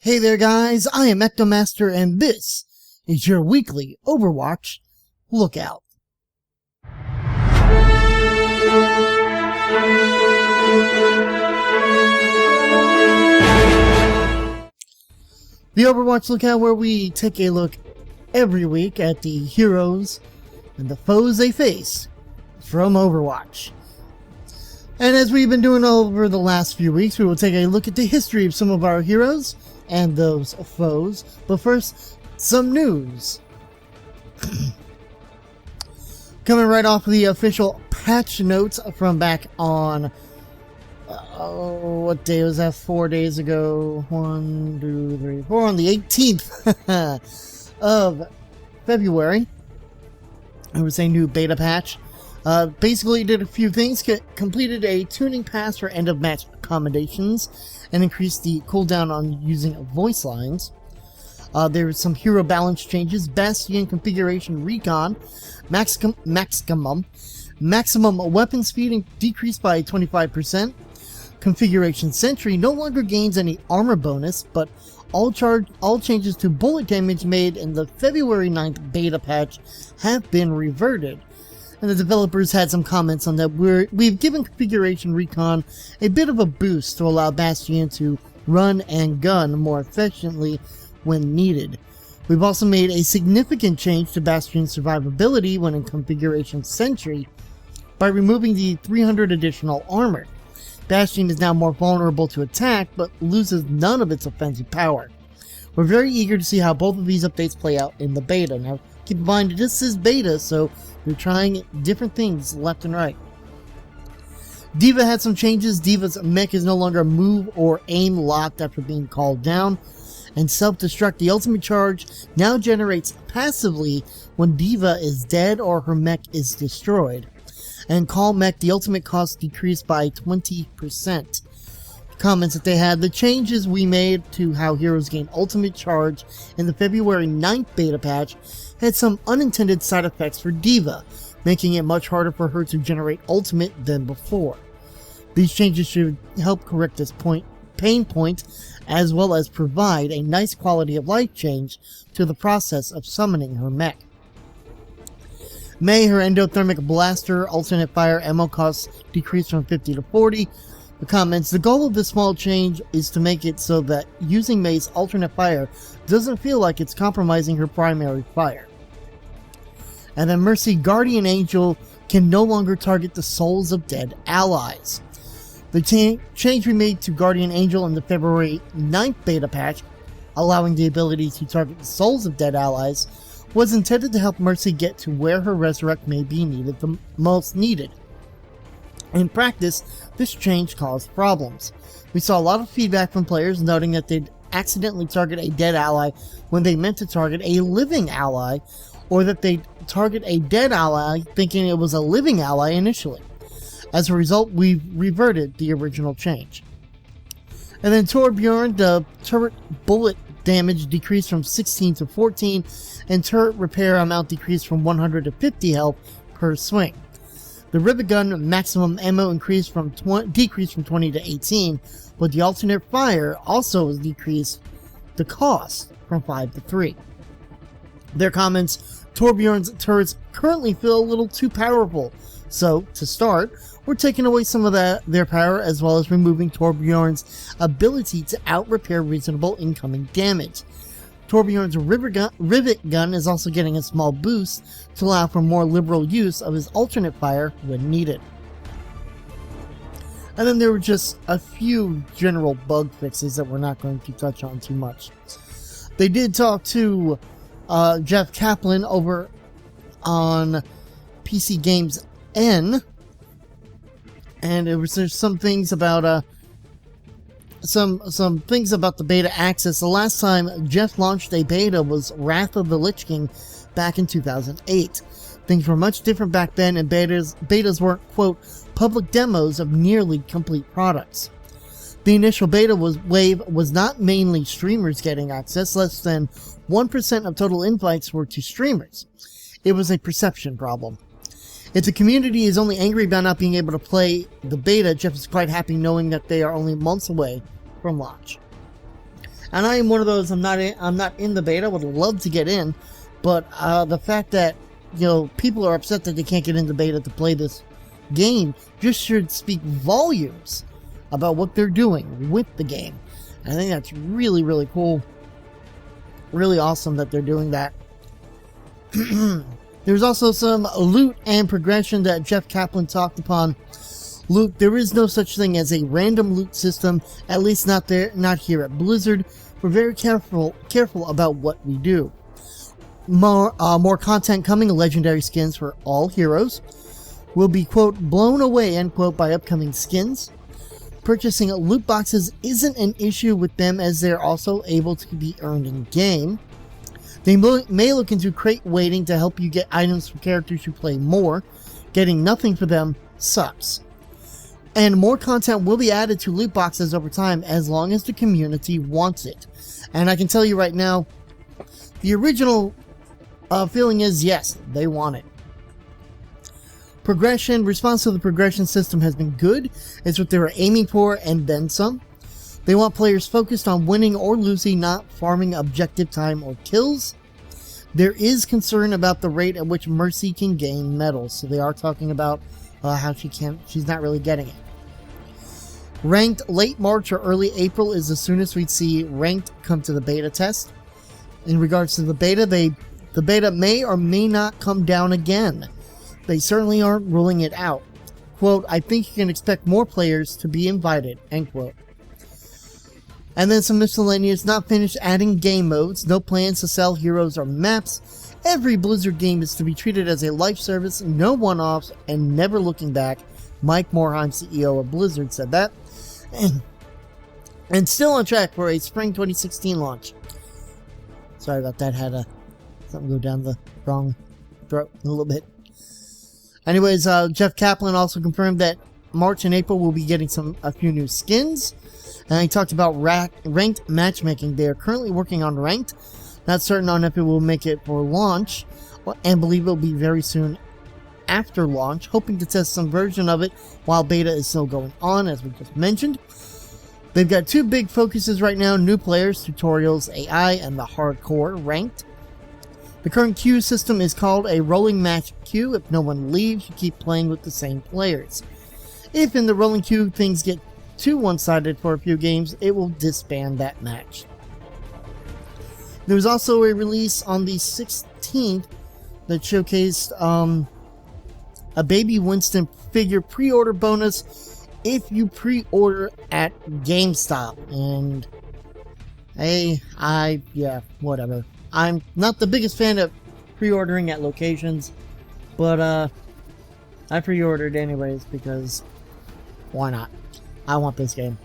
Hey there guys, I am EctoMaster and this is your weekly Overwatch Lookout. The Overwatch Lookout, where we take a look every week at the heroes and the foes they face from Overwatch. And as we've been doing over the last few weeks, we will take a look at the history of some of our heroes and those foes. But first, some news. Coming right off of the official patch notes from back on, what day was that? 4 days ago. 1, 2, 3, 4. On the 18th of February. It was a new beta patch. Basically did a few things. Completed a tuning pass for end of match accommodations and increased the cooldown on using voice lines. There were some hero balance changes. Bastion configuration recon, maximum weapon speed decreased by 25%. Configuration sentry no longer gains any armor bonus, but all changes to bullet damage made in the February 9th beta patch have been reverted. And the developers had some comments on that. We've given configuration recon a bit of a boost to allow Bastion to run and gun more efficiently when needed. We've also made a significant change to Bastion's survivability when in configuration sentry by removing the 300 additional armor. Bastion is now more vulnerable to attack, but loses none of its offensive power. We're very eager to see how both of these updates play out in the beta. Now, keep in mind, this is beta, so we're trying different things left and right. D.Va had some changes. D.Va's mech is no longer move or aim locked after being called down. And self-destruct, the ultimate charge, now generates passively when D.Va is dead or her mech is destroyed. And call mech, the ultimate cost decreased by 20%. Comments that they had: the changes we made to how heroes gain ultimate charge in the February 9th beta patch had some unintended side effects for D.Va, making it much harder for her to generate ultimate than before. These changes should help correct this pain point, as well as provide a nice quality of life change to the process of summoning her mech. Mei, her endothermic blaster alternate fire ammo costs decreased from 50 to 40. The comments: the goal of this small change is to make it so that using Mei's alternate fire doesn't feel like it's compromising her primary fire. And then Mercy, Guardian Angel can no longer target the souls of dead allies. The change we made to Guardian Angel in the February 9th beta patch, allowing the ability to target the souls of dead allies, was intended to help Mercy get to where her resurrect may be the most needed. In practice, this change caused problems. We saw a lot of feedback from players noting that they'd accidentally target a dead ally when they meant to target a living ally, or that they'd target a dead ally thinking it was a living ally initially. As a result, we reverted the original change. And then Torbjorn, the turret bullet damage decreased from 16 to 14, and turret repair amount decreased from 100 to 50 health per swing. The rivet gun maximum ammo decreased from 20 to 18, but the alternate fire also decreased the cost from 5 to 3. Their comments: Torbjorn's turrets currently feel a little too powerful, so to start, we're taking away some of their power, as well as removing Torbjorn's ability to out-repair reasonable incoming damage. Torbjorn's rivet gun is also getting a small boost to allow for more liberal use of his alternate fire when needed. And then there were just a few general bug fixes that we're not going to touch on too much. They did talk to Jeff Kaplan over on PC Games N, and there's some things about some things about the beta access. The last time Jeff launched a beta was Wrath of the Lich King back in 2008. Things were much different back then, and betas weren't, quote, public demos of nearly complete products. The initial beta wave was not mainly streamers getting access. Less than 1% of total invites were to streamers. It was a perception problem. If the community is only angry about not being able to play the beta, Jeff is quite happy knowing that they are only months away from launch. And I am one of those. I'm not in the beta. Would love to get in, but the fact that people are upset that they can't get into beta to play this game just should speak volumes about what they're doing with the game. I think that's really, really cool. Really awesome that they're doing that. There's also some loot and progression that Jeff Kaplan talked upon. Loot, there is no such thing as a random loot system, at least not here at Blizzard. We're very careful about what we do. More content coming, legendary skins for all heroes. Will be, quote, blown away, end quote, by upcoming skins. Purchasing loot boxes isn't an issue with them, as they're also able to be earned in game. They may look into crate waiting to help you get items for characters who play more. Getting nothing for them sucks. And more content will be added to loot boxes over time as long as the community wants it. And I can tell you right now, the original feeling is yes, they want it. Response to the progression system has been good. It's what they were aiming for and then some. They want players focused on winning or losing, not farming objective time or kills. There is concern about the rate at which Mercy can gain medals, so they are talking about how she's not really getting it. Ranked late March or early April is the soonest we'd see Ranked come to the beta test. In regards to the beta, the beta may or may not come down again. They certainly aren't ruling it out. Quote, I think you can expect more players to be invited, end quote. And then some miscellaneous, not finished adding game modes, no plans to sell heroes or maps. Every Blizzard game is to be treated as a life service, no one-offs, and never looking back. Mike Morheim, CEO of Blizzard, said that. And still on track for a spring 2016 launch. Sorry about that, had something go down the wrong throat a little bit. Anyways, Jeff Kaplan also confirmed that March and April will be getting a few new skins. And he talked about ranked matchmaking. They are currently working on ranked. Not certain on if it will make it for launch, and believe it will be very soon after launch. Hoping to test some version of it while beta is still going on, as we just mentioned. They've got two big focuses right now: new players, tutorials, AI, and the hardcore ranked. The current queue system is called a rolling match queue. If no one leaves, you keep playing with the same players. If in the rolling queue things get too one-sided for a few games, it will disband that match. There was also a release on the 16th that showcased a Baby Winston figure pre-order bonus if you pre-order at GameStop. And yeah, whatever. I'm not the biggest fan of pre-ordering at locations, but I pre-ordered anyways because why not? I want this game.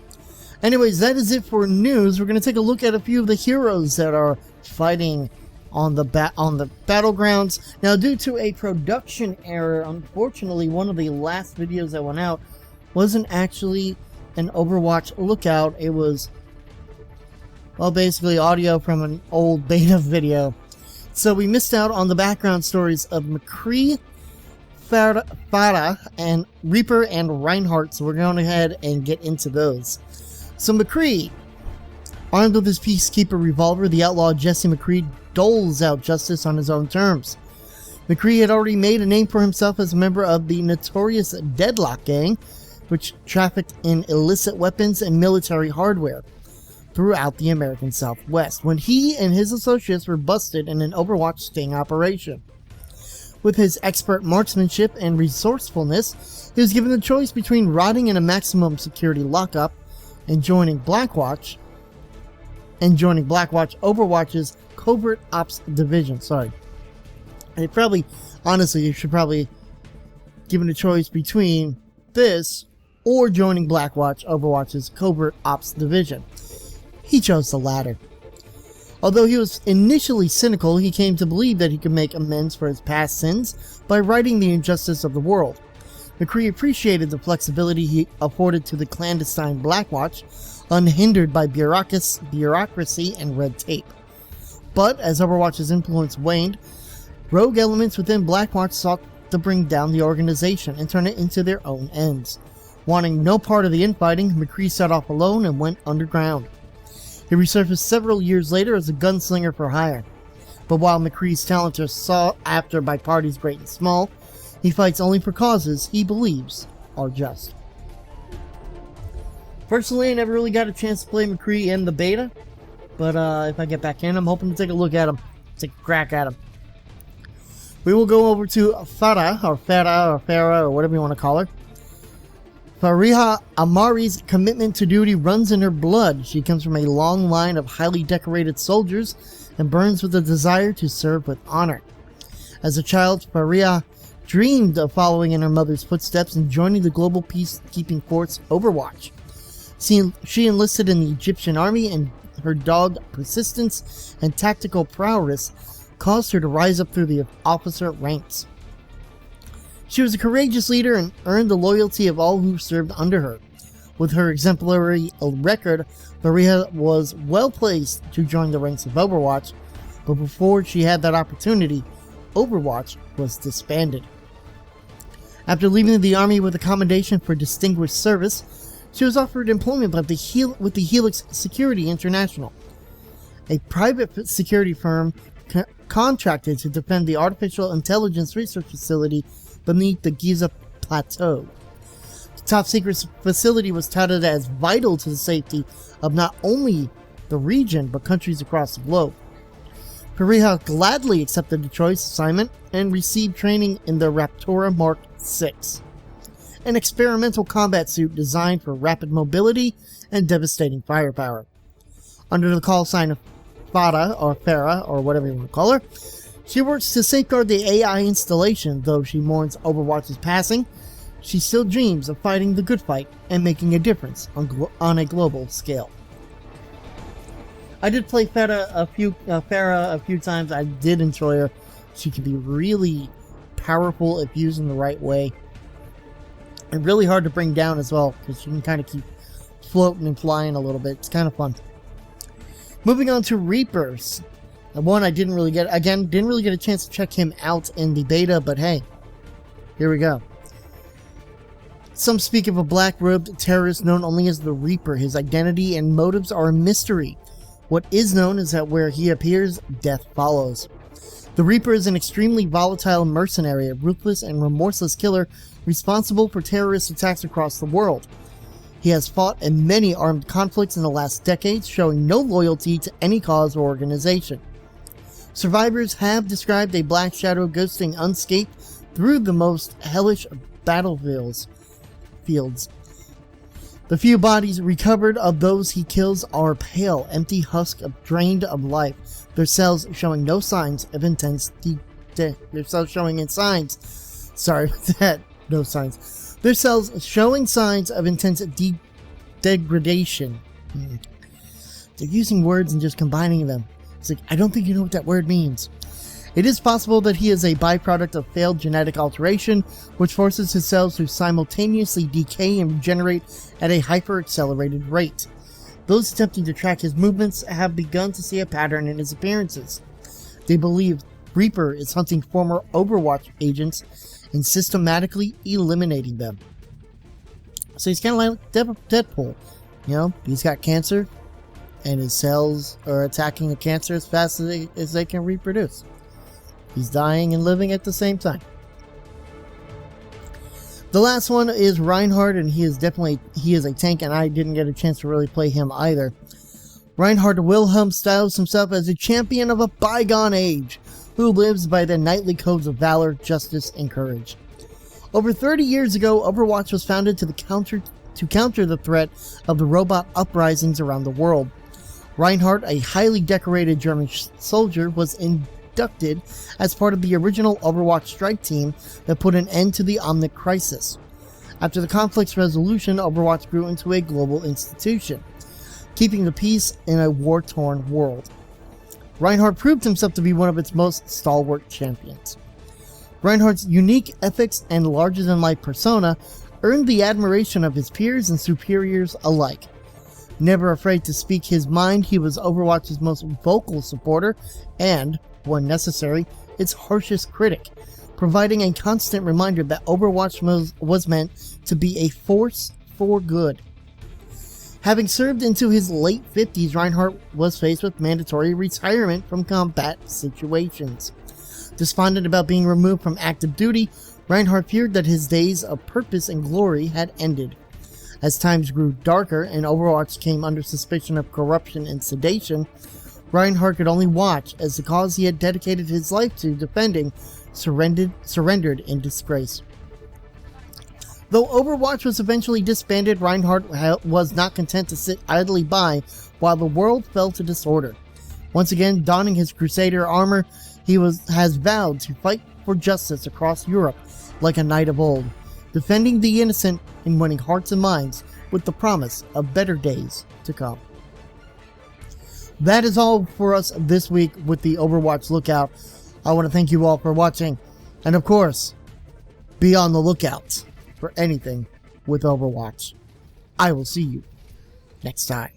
Anyways, that is it for news. We're going to take a look at a few of the heroes that are fighting on the battlegrounds. Now, due to a production error, unfortunately, one of the last videos that went out wasn't actually an Overwatch Lookout. It was, well, basically audio from an old beta video. So we missed out on the background stories of McCree, Farah, and Reaper, and Reinhardt, so we're going ahead and get into those. So McCree, armed with his Peacekeeper revolver, the outlaw Jesse McCree doles out justice on his own terms. McCree had already made a name for himself as a member of the notorious Deadlock Gang, which trafficked in illicit weapons and military hardware throughout the American Southwest, when he and his associates were busted in an Overwatch sting operation. With his expert marksmanship and resourcefulness, he was given the choice between rotting in a maximum security lockup and joining Blackwatch Overwatch's Covert Ops Division. Sorry. And you should probably given a choice between this or joining Blackwatch Overwatch's Covert Ops Division. He chose the latter. Although he was initially cynical, he came to believe that he could make amends for his past sins by righting the injustice of the world. McCree appreciated the flexibility he afforded to the clandestine Blackwatch, unhindered by bureaucracy and red tape. But as Overwatch's influence waned, rogue elements within Blackwatch sought to bring down the organization and turn it into their own ends. Wanting no part of the infighting, McCree set off alone and went underground. He resurfaced several years later as a gunslinger for hire. But while McCree's talents are sought after by parties great and small, he fights only for causes he believes are just. Personally, I never really got a chance to play McCree in the beta, but if I get back in, I'm hoping to take a look at him, take a crack at him. We will go over to Farah, or whatever you want to call her. Fariha Amari's commitment to duty runs in her blood. She comes from a long line of highly decorated soldiers and burns with a desire to serve with honor. As a child, Fariha dreamed of following in her mother's footsteps and joining the global peacekeeping force Overwatch. She enlisted in the Egyptian army, and her dogged persistence and tactical prowess caused her to rise up through the officer ranks. She was a courageous leader and earned the loyalty of all who served under her. With her exemplary record, Fariha was well placed to join the ranks of Overwatch, but before she had that opportunity, Overwatch was disbanded. After leaving the army with a commendation for distinguished service, she was offered employment with the Helix Security International, a private security firm contracted to defend the artificial intelligence research facility beneath the Giza Plateau. The top secret facility was touted as vital to the safety of not only the region but countries across the globe. Fariha gladly accepted the choice assignment and received training in the Raptora Mark VI, an experimental combat suit designed for rapid mobility and devastating firepower. Under the call sign of Farah, or whatever you want to call her, she works to safeguard the AI installation. Though she mourns Overwatch's passing, she still dreams of fighting the good fight and making a difference on a global scale. I did play Farah a few times. I did enjoy her. She can be really powerful if used in the right way, and really hard to bring down as well, because she can kind of keep floating and flying a little bit. It's kind of fun. Moving on to Reapers. One I didn't really get a chance to check him out in the beta, but hey, here we go. Some speak of a black-robed terrorist known only as the Reaper. His identity and motives are a mystery. What is known is that where he appears, death follows. The Reaper is an extremely volatile mercenary, a ruthless and remorseless killer responsible for terrorist attacks across the world. He has fought in many armed conflicts in the last decades, showing no loyalty to any cause or organization. Survivors have described a black shadow ghosting unscathed through the most hellish battlefields. The few bodies recovered of those he kills are pale, empty husks drained of life, their cells showing no signs of intense Their cells showing signs of intense degradation. They're using words and just combining them. It's like, I don't think you know what that word means. It is possible that he is a byproduct of failed genetic alteration, which forces his cells to simultaneously decay and regenerate at a hyper-accelerated rate. Those attempting to track his movements have begun to see a pattern in his appearances. They believe Reaper is hunting former Overwatch agents and systematically eliminating them. So he's kind of like Deadpool. You know, he's got cancer, and his cells are attacking the cancer as fast as they can reproduce. He's dying and living at the same time. The last one is Reinhardt, and he is a tank, and I didn't get a chance to really play him either. Reinhardt Wilhelm styles himself as a champion of a bygone age, who lives by the knightly codes of valor, justice, and courage. Over 30 years ago, Overwatch was founded to counter the threat of the robot uprisings around the world. Reinhardt, a highly decorated German soldier, was inducted as part of the original Overwatch strike team that put an end to the Omnic crisis. After the conflict's resolution, Overwatch grew into a global institution, keeping the peace in a war-torn world. Reinhardt proved himself to be one of its most stalwart champions. Reinhardt's unique ethics and larger-than-life persona earned the admiration of his peers and superiors alike. Never afraid to speak his mind, he was Overwatch's most vocal supporter and, when necessary, its harshest critic, providing a constant reminder that Overwatch was meant to be a force for good. Having served into his late 50s, Reinhardt was faced with mandatory retirement from combat situations. Despondent about being removed from active duty, Reinhardt feared that his days of purpose and glory had ended. As times grew darker and Overwatch came under suspicion of corruption and sedation, Reinhardt could only watch as the cause he had dedicated his life to defending surrendered in disgrace. Though Overwatch was eventually disbanded, Reinhardt was not content to sit idly by while the world fell to disorder. Once again, donning his Crusader armor, he has vowed to fight for justice across Europe like a knight of old, defending the innocent and winning hearts and minds with the promise of better days to come. That is all for us this week with the Overwatch Lookout. I want to thank you all for watching, and of course, be on the lookout for anything with Overwatch. I will see you next time.